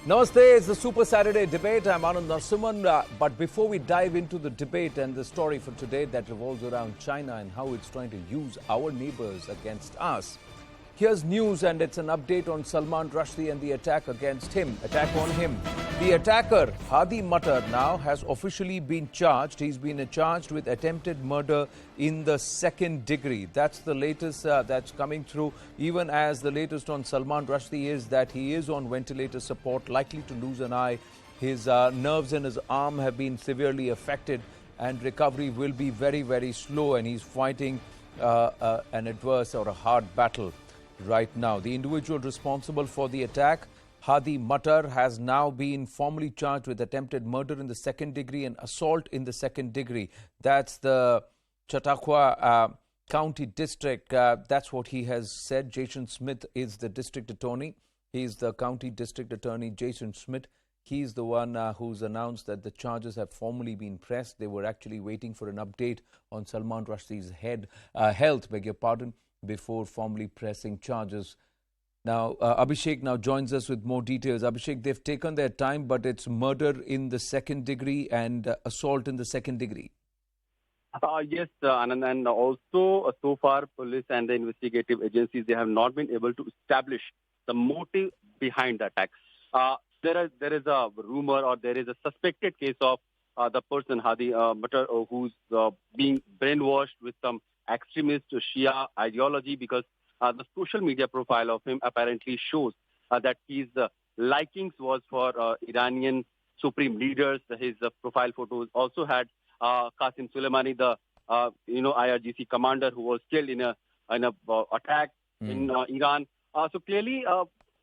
Namaste, it's the Super Saturday debate. I'm Anand Narasimhan. But before we dive into the debate and the story for today that revolves around China and how it's trying to use our neighbors against us, here's news, and it's an update on Salman Rushdie and the attack against him, attack on him. The attacker, Hadi Matar, now has officially been charged. He's been charged with attempted murder in the second degree. That's the latest that's coming through, even as the latest on Salman Rushdie is that he is on ventilator support, likely to lose an eye. His nerves in his arm have been severely affected, and recovery will be very, very slow, and he's fighting an adverse or a hard battle right now. The individual responsible for the attack, Hadi Matar, has now been formally charged with attempted murder in the second degree and assault in the second degree. That's the Chautauqua County District. That's what he has said. Jason Smith is the district attorney. He's the county district attorney, Jason Smith. He's the one who's announced that the charges have formally been pressed. They were actually waiting for an update on Salman Rushdie's health, before formally pressing charges. Now, Abhishek now joins us with more details. Abhishek, they've taken their time, but it's murder in the second degree and assault in the second degree. Yes, Anand, and also so far police and the investigative agencies, they have not been able to establish the motive behind the attack. There is a rumor, or there is a suspected case of the person Hadi Matar, who's being brainwashed with some extremist Shia ideology, because the social media profile of him apparently shows that his likings was for Iranian supreme leaders. His profile photos also had Qasim Soleimani, the IRGC commander who was killed in a attack in Iran. So clearly,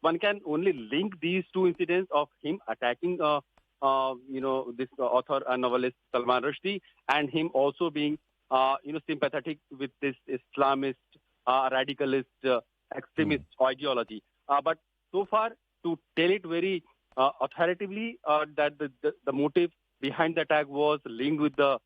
one can only link these two incidents of him attacking this author and novelist Salman Rushdie, and him also being sympathetic with this Islamist, radicalist, extremist ideology. But so far, to tell it very authoritatively that the motive behind the attack was linked with the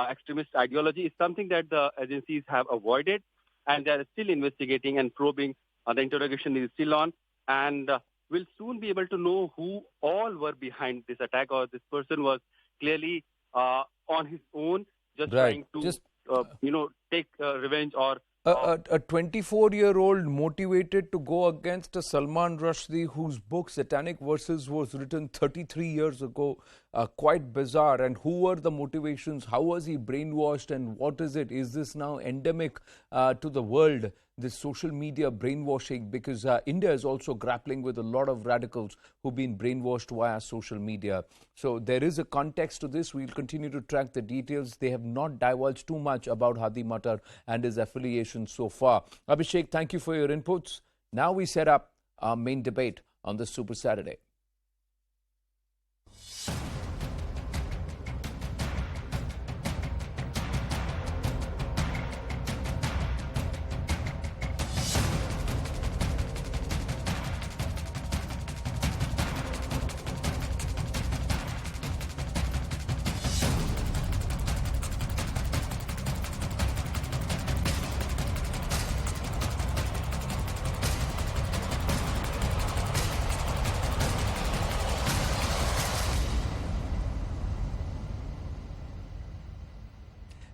extremist ideology is something that the agencies have avoided, and they are still investigating and probing. The interrogation is still on, and we'll soon be able to know who all were behind this attack, or this person was clearly on his own, just trying to take revenge, or a 24-year-old motivated to go against a Salman Rushdie whose book Satanic Verses was written 33 years ago. Quite bizarre. And who were the motivations? How was he brainwashed, and what is it? Is this now endemic to the world, this social media brainwashing? Because India is also grappling with a lot of radicals who've been brainwashed via social media. So there is a context to this. We'll continue to track the details. They have not divulged too much about Hadi Matar and his affiliation so far. Abhishek, thank you for your inputs. Now we set up our main debate on this Super Saturday.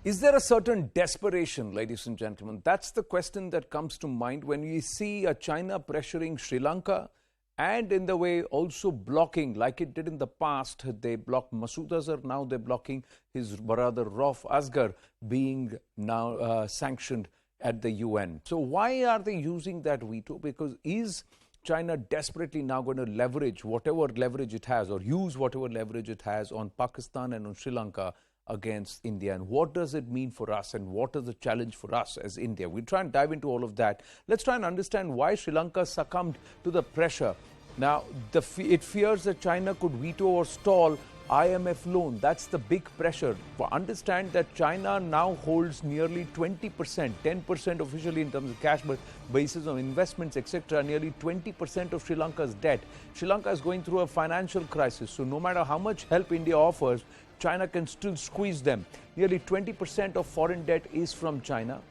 Is there a certain desperation, ladies and gentlemen? That's the question that comes to mind when we see China pressuring Sri Lanka, and in the way also blocking, like it did in the past. They blocked Masood Azhar, now they're blocking his brother Rauf Asghar being now sanctioned at the UN. So why are they using that veto? Because is China desperately now going to leverage whatever leverage it has, or use whatever leverage it has on Pakistan and on Sri Lanka against India? And what does it mean for us, and what is the challenge for us as India? We'll try and dive into all of that. Let's try and understand why Sri Lanka succumbed to the pressure. Now, it fears that China could veto or stall IMF loan. That's the big pressure. Understand that China now holds nearly 20%, 10% officially in terms of cash, but basis on investments, etc., nearly 20% of Sri Lanka's debt. Sri Lanka is going through a financial crisis. So no matter how much help India offers, China can still squeeze them. Nearly 20% of foreign debt is from China.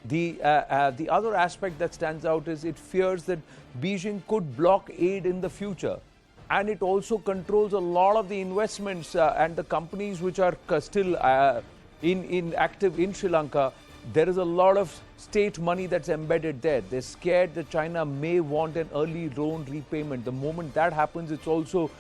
The other aspect that stands out is it fears that Beijing could block aid in the future. and it also controls a lot of the investments and the companies which are still in active in Sri Lanka. There is a lot of state money that's embedded there. They're scared that China may want an early loan repayment. The moment that happens, it's also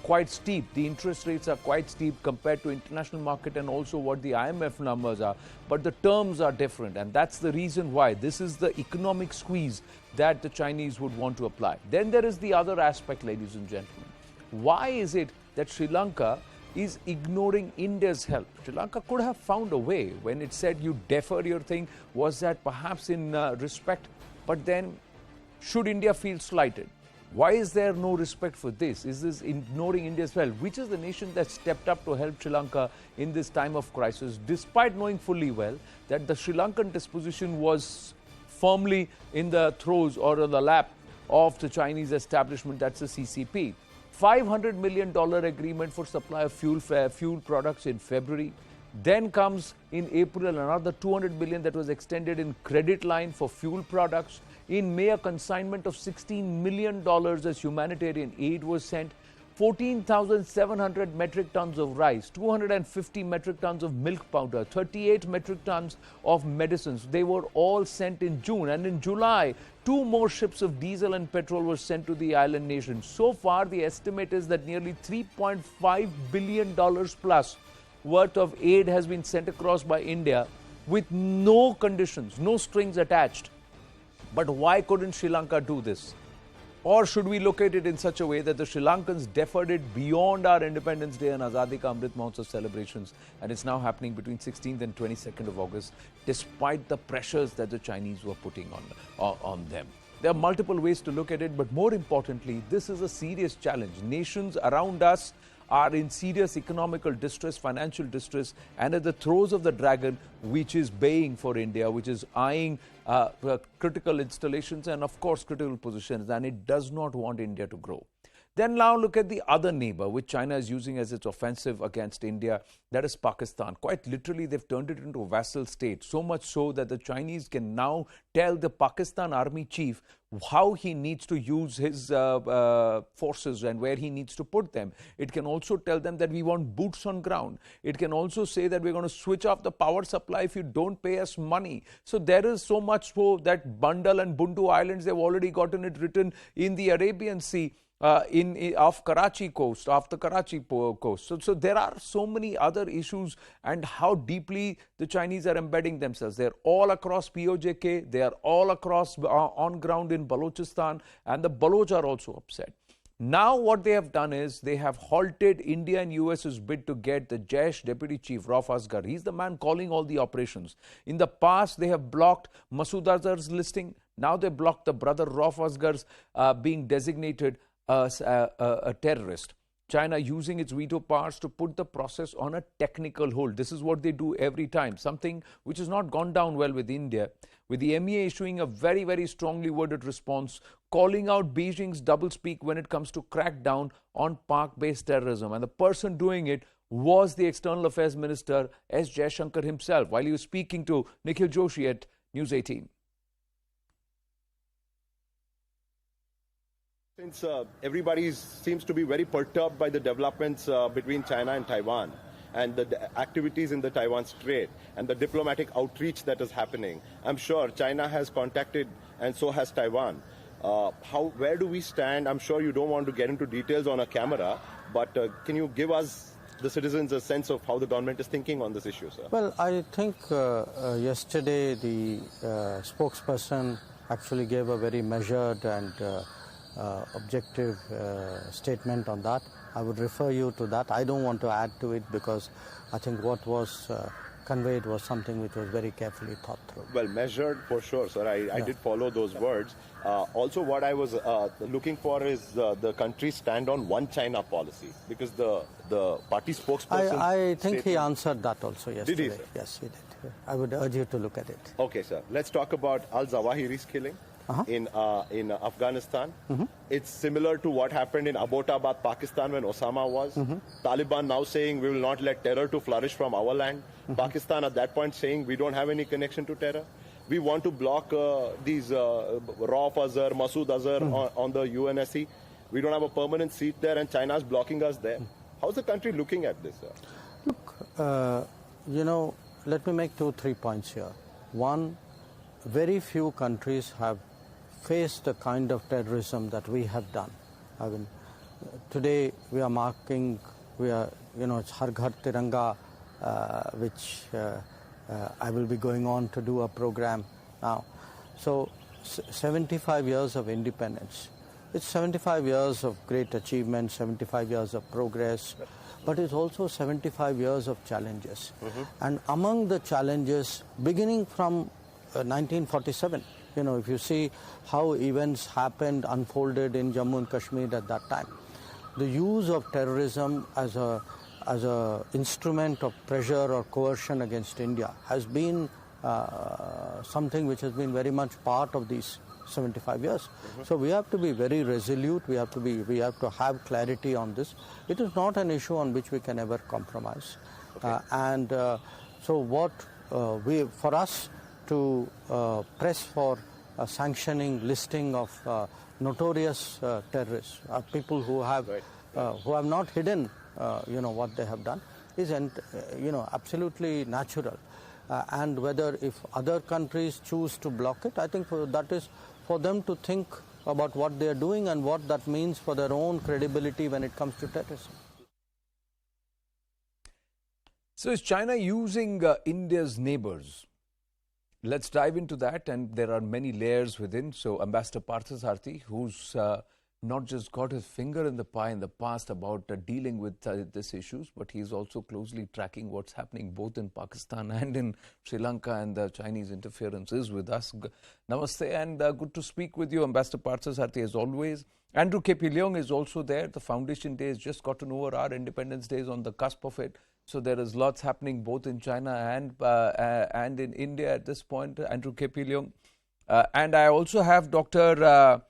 quite steep. The interest rates are quite steep compared to international market and also what the IMF numbers are. But the terms are different, and that's the reason why. This is the economic squeeze that the Chinese would want to apply. Then there is the other aspect, ladies and gentlemen. Why is it that Sri Lanka is ignoring India's help? Sri Lanka could have found a way. When it said you defer your thing, was that perhaps in respect? But then, should India feel slighted? Why is there no respect for this? Is this ignoring India's help? Which is the nation that stepped up to help Sri Lanka in this time of crisis, despite knowing fully well that the Sri Lankan disposition was firmly in the throes or in the lap of the Chinese establishment, that's the CCP. $500 million agreement for supply of fuel products in February. Then comes in April another $200 million that was extended in credit line for fuel products. In May, a consignment of $16 million as humanitarian aid was sent. 14,700 metric tons of rice, 250 metric tons of milk powder, 38 metric tons of medicines. They were all sent in June. And in July, 2 more ships of diesel and petrol were sent to the island nation. So far, the estimate is that nearly $3.5 billion plus worth of aid has been sent across by India with no conditions, no strings attached. But why couldn't Sri Lanka do this? Or should we look at it in such a way that the Sri Lankans deferred it beyond our Independence Day and Azadi Ka Amrit Mahotsav celebrations, and it's now happening between 16th and 22nd of August, despite the pressures that the Chinese were putting on them? There are multiple ways to look at it, but more importantly, this is a serious challenge. Nations around us are in serious economical distress, financial distress, and at the throes of the dragon, which is baying for India, which is eyeing critical installations and, of course, critical positions, and it does not want India to grow. Then now look at the other neighbor, which China is using as its offensive against India, that is Pakistan. Quite literally, they've turned it into a vassal state, so much so that the Chinese can now tell the Pakistan army chief how he needs to use his forces and where he needs to put them. It can also tell them that we want boots on ground. It can also say that we're going to switch off the power supply if you don't pay us money. So there is so much so that Bandal and Bundu Islands, they've already gotten it written in the Arabian Sea. Off Karachi coast, off the Karachi coast. So there are so many other issues, and how deeply the Chinese are embedding themselves. They're all across POJK, they are all across on ground in Balochistan, and the Baloch are also upset. Now what they have done is they have halted India and US's bid to get the Jaish Deputy Chief Rauf Asghar. He's the man calling all the operations. In the past, they have blocked Masood Azhar's listing. Now they blocked the brother Rauf Asghar's being designated as a terrorist. China using its veto powers to put the process on a technical hold. This is what they do every time, something which has not gone down well with India, with the MEA issuing a very, very strongly worded response, calling out Beijing's doublespeak when it comes to crack down on Pak-based terrorism. And the person doing it was the External Affairs Minister S. Jaishankar himself, while he was speaking to Nikhil Joshi at News 18. Since everybody seems to be very perturbed by the developments between China and Taiwan and the activities in the Taiwan Strait and the diplomatic outreach that is happening, I'm sure China has contacted and so has Taiwan. Where do we stand? I'm sure you don't want to get into details on a camera, but can you give us, the citizens, a sense of how the government is thinking on this issue, sir? Well, I think yesterday the spokesperson actually gave a very measured and objective statement on that. I would refer you to that. I don't want to add to it because I think what was conveyed was something which was very carefully thought through. Well, measured for sure, sir. I did follow those words. Also, what I was looking for is the country's stand on one China policy, because the party spokesperson... I think he answered that also yesterday. Did he, sir? Yes, he did. I would urge you to look at it. Okay, sir. Let's talk about al-Zawahiri's killing. In Afghanistan. It's similar to what happened in Abbottabad, Pakistan, when Osama was. Taliban now saying we will not let terror to flourish from our land. Pakistan at that point saying we don't have any connection to terror. We want to block these Rauf Azhar, Masood Azhar on the UNSC. We don't have a permanent seat there, and China's blocking us there. How's the country looking at this, sir? Look, let me make 2-3 points here. One, very few countries have faced the kind of terrorism that we have done. I mean, today we are marking, it's Har Ghar Tiranga, which I will be going on to do a program now. So 75 years of independence. It's 75 years of great achievement, 75 years of progress, but it's also 75 years of challenges. And among the challenges, beginning from 1947, if you see how events happened, unfolded in Jammu and Kashmir at that time, the use of terrorism as a instrument of pressure or coercion against India has been something which has been very much part of these 75 years. So we have to be very resolute. We have to have clarity on this. It is not an issue on which we can ever compromise. So what for us to press for a sanctioning listing of notorious terrorists, people who have not hidden what they have done, is absolutely natural. And whether if other countries choose to block it, I think that is for them to think about what they are doing and what that means for their own credibility when it comes to terrorism. So is China using India's neighbors? Let's dive into that, and there are many layers within. So Ambassador Parthasarathy, who's not just got his finger in the pie in the past about dealing with these issues, but he's also closely tracking what's happening both in Pakistan and in Sri Lanka, and the Chinese interference is with us. Namaste, and good to speak with you, Ambassador Parthasarathy, as always. Andrew K.P. Leong is also there. The Foundation Day has just gotten over. Our Independence Day is on the cusp of it. So there is lots happening both in China and in India at this point, Andrew K.P. Leong. And I also have Dr.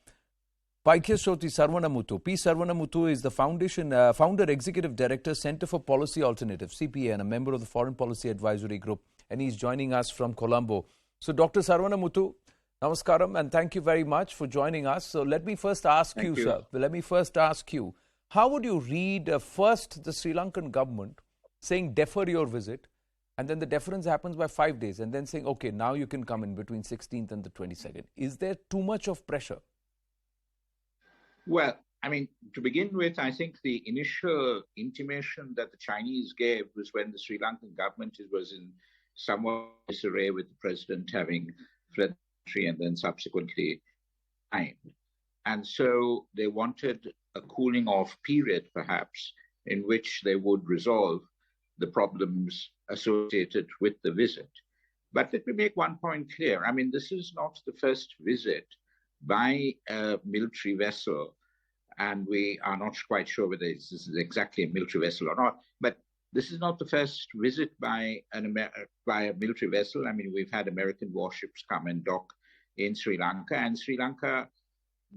Paikyaswati Sarvanamuthu. P. Sarvanamuthu is the founder, executive director, Center for Policy Alternatives, CPA, and a member of the Foreign Policy Advisory Group. And he's joining us from Colombo. So Dr. Sarvanamuthu, namaskaram, and thank you very much for joining us. So let me first ask you, sir. Let me first ask you, how would you read first the Sri Lankan government saying defer your visit, and then the deference happens by 5 days, and then saying, okay, now you can come in between 16th and the 22nd. Is there too much of pressure? Well, I mean, to begin with, I think the initial intimation that the Chinese gave was when the Sri Lankan government was in somewhat disarray, with the president having fled the country and then subsequently died. And so they wanted a cooling off period, perhaps, in which they would resolve the problems associated with the visit. But let me make one point clear. I mean, this is not the first visit by a military vessel, and we are not quite sure whether this is exactly a military vessel or not, but this is not the first visit by a military vessel. I mean, we've had American warships come and dock in Sri Lanka, and Sri Lanka,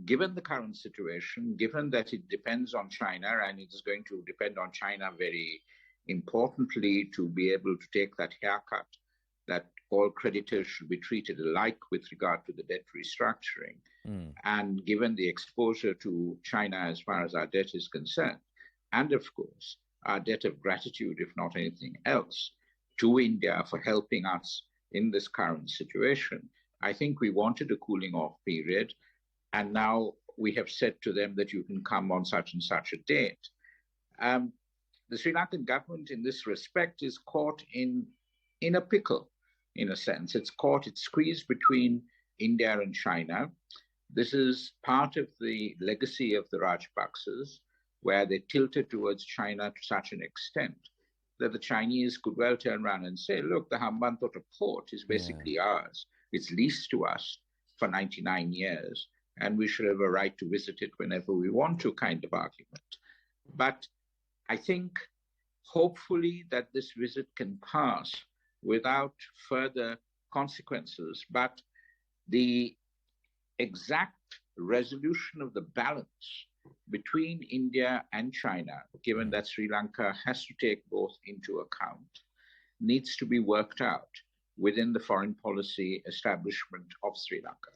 given the current situation, given that it depends on China, and it is going to depend on China very importantly to be able to take that haircut that all creditors should be treated alike with regard to the debt restructuring. And given the exposure to China as far as our debt is concerned, and of course, our debt of gratitude, if not anything else, to India for helping us in this current situation, I think we wanted a cooling off period. And now we have said to them that you can come on such and such a date. The Sri Lankan government in this respect is caught in a pickle, in a sense. It's squeezed between India and China. This is part of the legacy of the Rajapaksas, where they tilted towards China to such an extent that the Chinese could well turn around and say, look, the Hambantota port is basically ours. It's leased to us for 99 years, and we should have a right to visit it whenever we want to, kind of argument. But I think hopefully that this visit can pass without further consequences, but the exact resolution of the balance between India and China, given that Sri Lanka has to take both into account, needs to be worked out within the foreign policy establishment of Sri Lanka.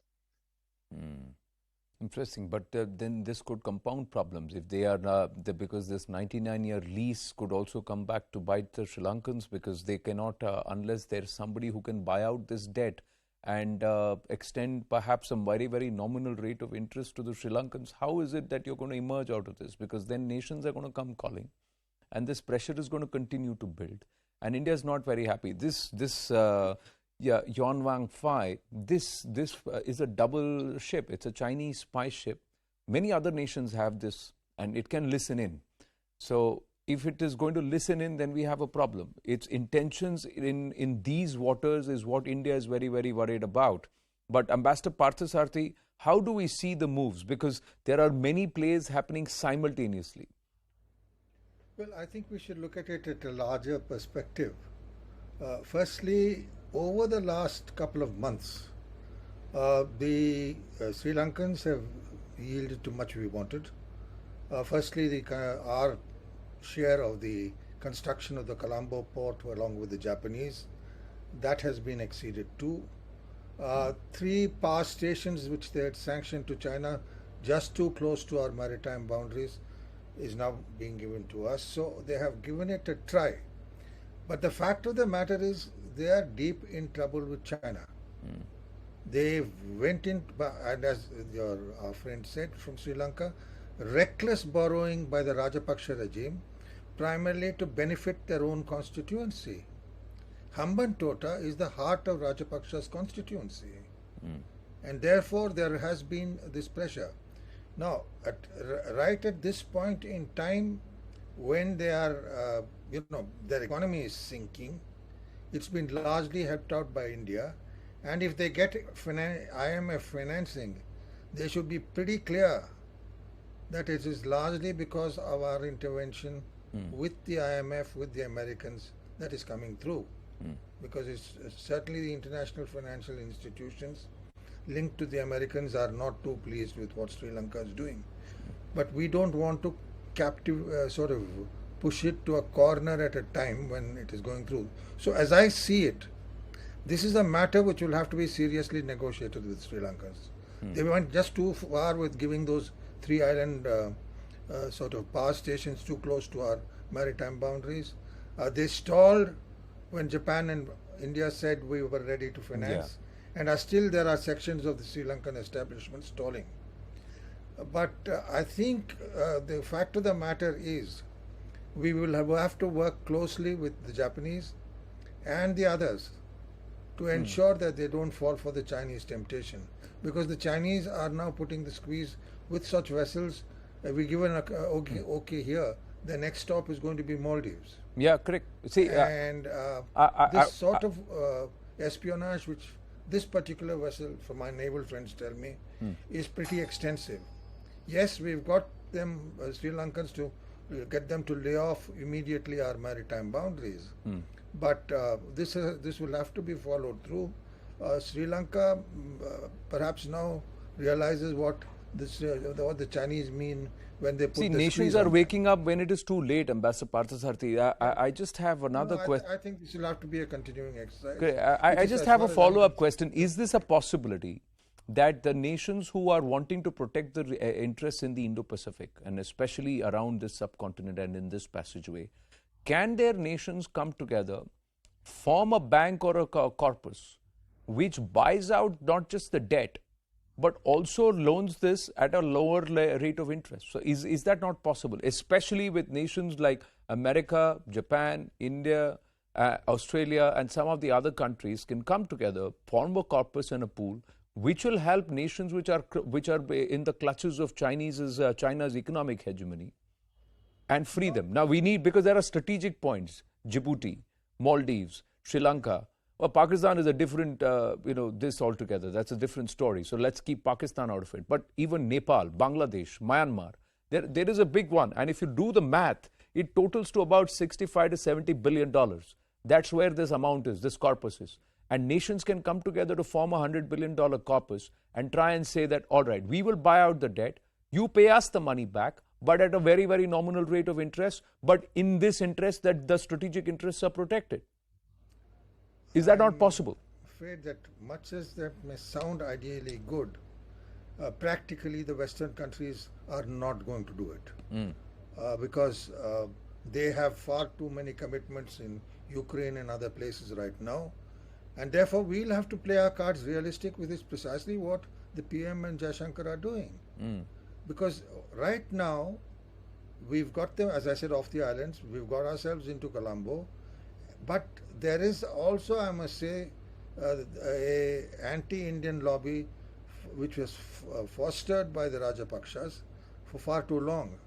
Interesting, but then this could compound problems if they are because this 99-year lease could also come back to bite the Sri Lankans, because they cannot unless there's somebody who can buy out this debt and extend perhaps a very, very nominal rate of interest to the Sri Lankans. How is it that you're going to emerge out of this? Because then nations are going to come calling, and this pressure is going to continue to build, and India is not very happy. Yuan Wang Fai, this is a double ship. It's a Chinese spy ship. Many other nations have this, and it can listen in. So if it is going to listen in, then we have a problem. Its intentions in these waters is what India is very, very worried about. But Ambassador Parthasarathy, how do we see the moves? Because there are many plays happening simultaneously. Well, I think we should look at it at a larger perspective. Firstly, over the last couple of months, the Sri Lankans have yielded to much we wanted. Firstly, our share of the construction of the Colombo port along with the Japanese, that has been exceeded too. 3 power stations which they had sanctioned to China just too close to our maritime boundaries is now being given to us. So they have given it a try. But the fact of the matter is they are deep in trouble with China. They went in, and as our friend said from Sri Lanka, reckless borrowing by the Rajapaksa regime, primarily to benefit their own constituency. Hambantota is the heart of Rajapaksa's constituency. And therefore there has been this pressure. Now, right at this point in time, when they are, their economy is sinking, it's been largely helped out by India. And if they get IMF financing, they should be pretty clear that it is largely because of our intervention with the IMF, with the Americans, that is coming through. Because it's certainly the international financial institutions linked to the Americans are not too pleased with what Sri Lanka is doing. But we don't want to sort of push it to a corner at a time when it is going through. So as I see it, this is a matter which will have to be seriously negotiated with Sri Lankans. They went just too far with giving those 3 island sort of power stations too close to our maritime boundaries. They stalled when Japan and India said we were ready to finance. And still there are sections of the Sri Lankan establishment stalling. But I think the fact of the matter is we will have to work closely with the Japanese and the others to ensure that they don't fall for the Chinese temptation. Because the Chinese are now putting the squeeze with such vessels. If we give an okay here, the next stop is going to be Maldives. Yeah, correct. See, and this sort of espionage, which this particular vessel, from my naval friends tell me, is pretty extensive. Yes, we've got them, Sri Lankans, to get them to lay off immediately our maritime boundaries. But this will have to be followed through. Sri Lanka perhaps now realizes what the Chinese mean when they put the nations are waking up when it is too late, Ambassador Parthasarathy. I just have another question. I think this will have to be a continuing exercise. Okay, I just have a follow-up question. Is this a possibility that the nations who are wanting to protect the interests in the Indo-Pacific, and especially around this subcontinent and in this passageway, can their nations come together, form a bank or a corpus, which buys out not just the debt, but also loans this at a lower rate of interest? So is that not possible, especially with nations like America, Japan, India, Australia, and some of the other countries can come together, form a corpus and a pool, which will help nations which are in the clutches of China's economic hegemony, and free them. Now we need, because there are strategic points, Djibouti, Maldives, Sri Lanka. Well, Pakistan is a different, this altogether. That's a different story. So let's keep Pakistan out of it. But even Nepal, Bangladesh, Myanmar, there is a big one. And if you do the math, it totals to about $65 to $70 billion. That's where this amount is, this corpus is. And nations can come together to form a $100 billion corpus and try and say that, all right, we will buy out the debt, you pay us the money back, but at a very, very nominal rate of interest, but in this interest that the strategic interests are protected. Is that not possible? I'm afraid that much as that may sound ideally good, practically the Western countries are not going to do it because they have far too many commitments in Ukraine and other places right now. And therefore, we'll have to play our cards realistic, which is precisely what the PM and Jaishankar are doing. Because right now, we've got them, as I said, off the islands, we've got ourselves into Colombo, but there is also, I must say, a anti-Indian lobby which was fostered by the Rajapakshas for far too long.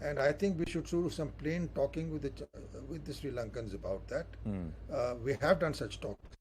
And I think we should do some plain talking with the Sri Lankans about that. We have done such talks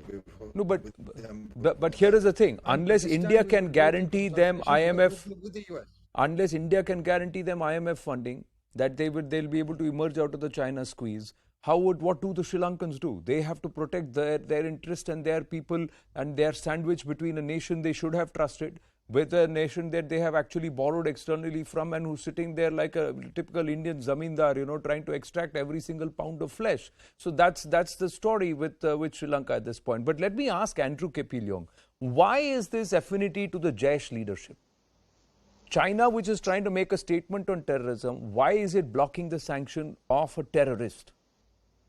before. No, but here is the thing. Unless India can guarantee them IMF, with the US. unless India can guarantee them IMF funding, that they'll be able to emerge out of the China squeeze, what do the Sri Lankans do? They have to protect their interest and their people, and they are sandwiched between a nation they should have trusted with a nation that they have actually borrowed externally from, and who's sitting there like a typical Indian zamindar, trying to extract every single pound of flesh. So that's the story with Sri Lanka at this point. But let me ask Andrew Kepiliong, why is this affinity to the Jaish leadership? China, which is trying to make a statement on terrorism, why is it blocking the sanction of a terrorist?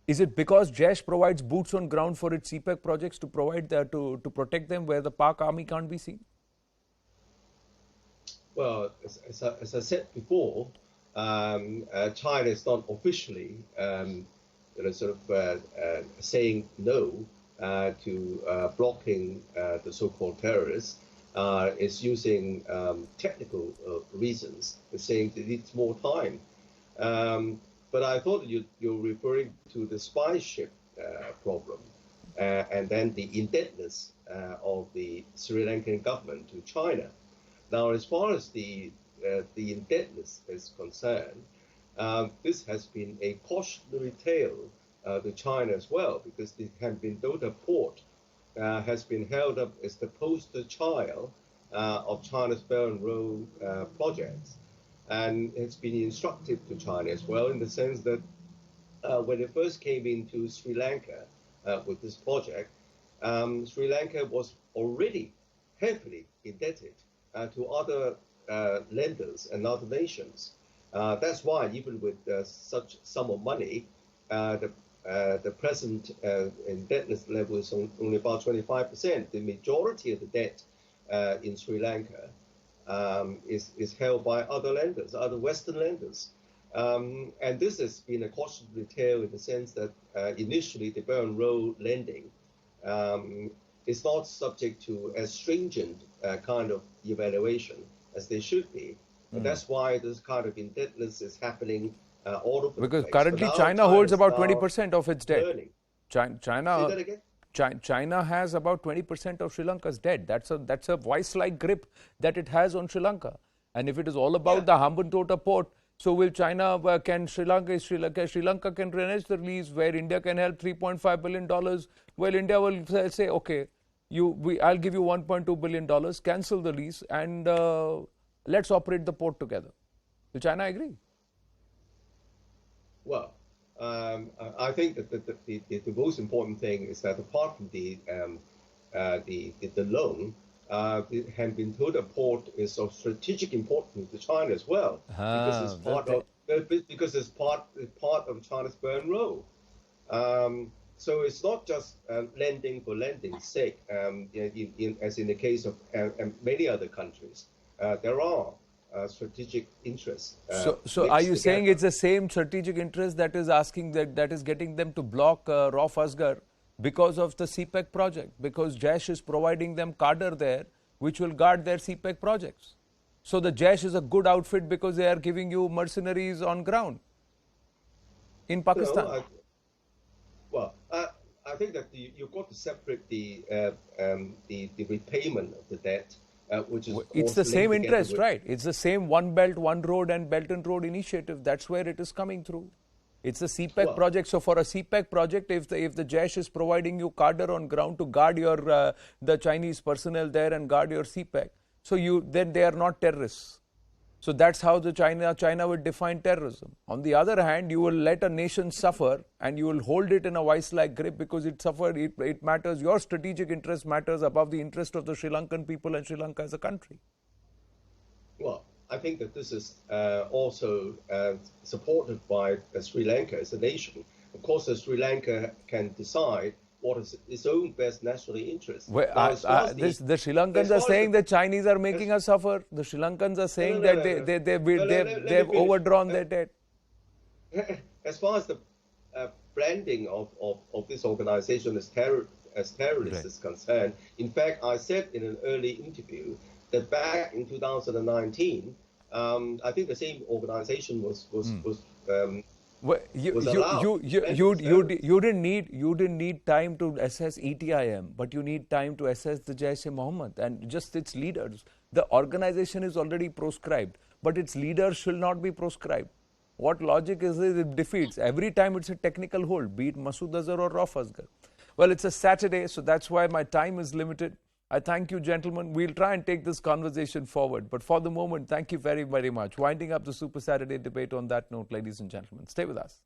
Is it because Jaish provides boots on ground for its CPEC projects to protect them where the Pak army can't be seen? Well, as I said before, China is not officially, saying no to blocking the so-called terrorists. Is using technical reasons, saying it needs more time. But I thought you're referring to the spy ship problem, and then the indebtedness of the Sri Lankan government to China. Now, as far as the indebtedness is concerned, this has been a cautionary tale to China as well, because the Hambantota port has been held up as the poster child of China's Belt and Road projects. And it's been instructive to China as well, in the sense that when it first came into Sri Lanka with this project, Sri Lanka was already heavily indebted to other lenders and other nations. That's why even with such sum of money, the present indebtedness level is only about 25%. The majority of the debt in Sri Lanka is held by other lenders, other Western lenders. And this has been a cautionary tale in the sense that initially the Belt and Road lending is not subject to as stringent kind of evaluation as they should be. And that's why this kind of indebtedness is happening all over because the place. currently China holds about 20% of its debt. Learning. China has about 20% of Sri Lanka's debt. That's a vice-like grip that it has on Sri Lanka. And if it is all about the Hambantota port, so will China, Sri Lanka can renege the lease where India can help $3.5 billion. Well, India will say, okay, I'll give you $1.2 billion, cancel the lease, and let's operate the port together. Will China agree? Well, I think that the most important thing is that apart from the loan, the Hambantota port is of strategic importance to China as well, because it's part of China's Belt and Road. So it's not just lending for lending's sake, as in the case of many other countries. There are strategic interests. So are you saying it's the same strategic interest that is asking that is getting them to block Rauf Asghar because of the CPEC project? Because Jaish is providing them cadre there, which will guard their CPEC projects. So the Jaish is a good outfit because they are giving you mercenaries on ground in Pakistan. I think that you've got to separate the repayment of the debt. Which is it's the same interest, right? It's the same One Belt, One Road and Belt and Road initiative. That's where it is coming through. It's a CPEC project. So for a CPEC project, if the Jaish is providing you cadre on ground to guard your the Chinese personnel there and guard your CPEC, so then they are not terrorists. So that's how the China would define terrorism. On the other hand, you will let a nation suffer and you will hold it in a vice-like grip because it suffered. It matters. Your strategic interest matters above the interest of the Sri Lankan people and Sri Lanka as a country. Well, I think that this is also supported by Sri Lanka as a nation. Of course, Sri Lanka can decide what is its own best national interest. The Sri Lankans are saying that Chinese are making us suffer. The Sri Lankans are saying that they've overdrawn their debt. As far as the branding of this organization as terrorists is concerned, in fact, I said in an early interview that back in 2019, I think the same organization was well, you didn't need time to assess ETIM, but you need time to assess the Jaish-e-Mohammed and just its leaders. The organization is already proscribed, but its leaders should not be proscribed. What logic is this? It defeats. Every time it's a technical hold, be it Masood Azhar or Rauf Asghar. Well, it's a Saturday, so that's why my time is limited. I thank you, gentlemen. We'll try and take this conversation forward. But for the moment, thank you very, very much. Winding up the Super Saturday debate on that note, ladies and gentlemen. Stay with us.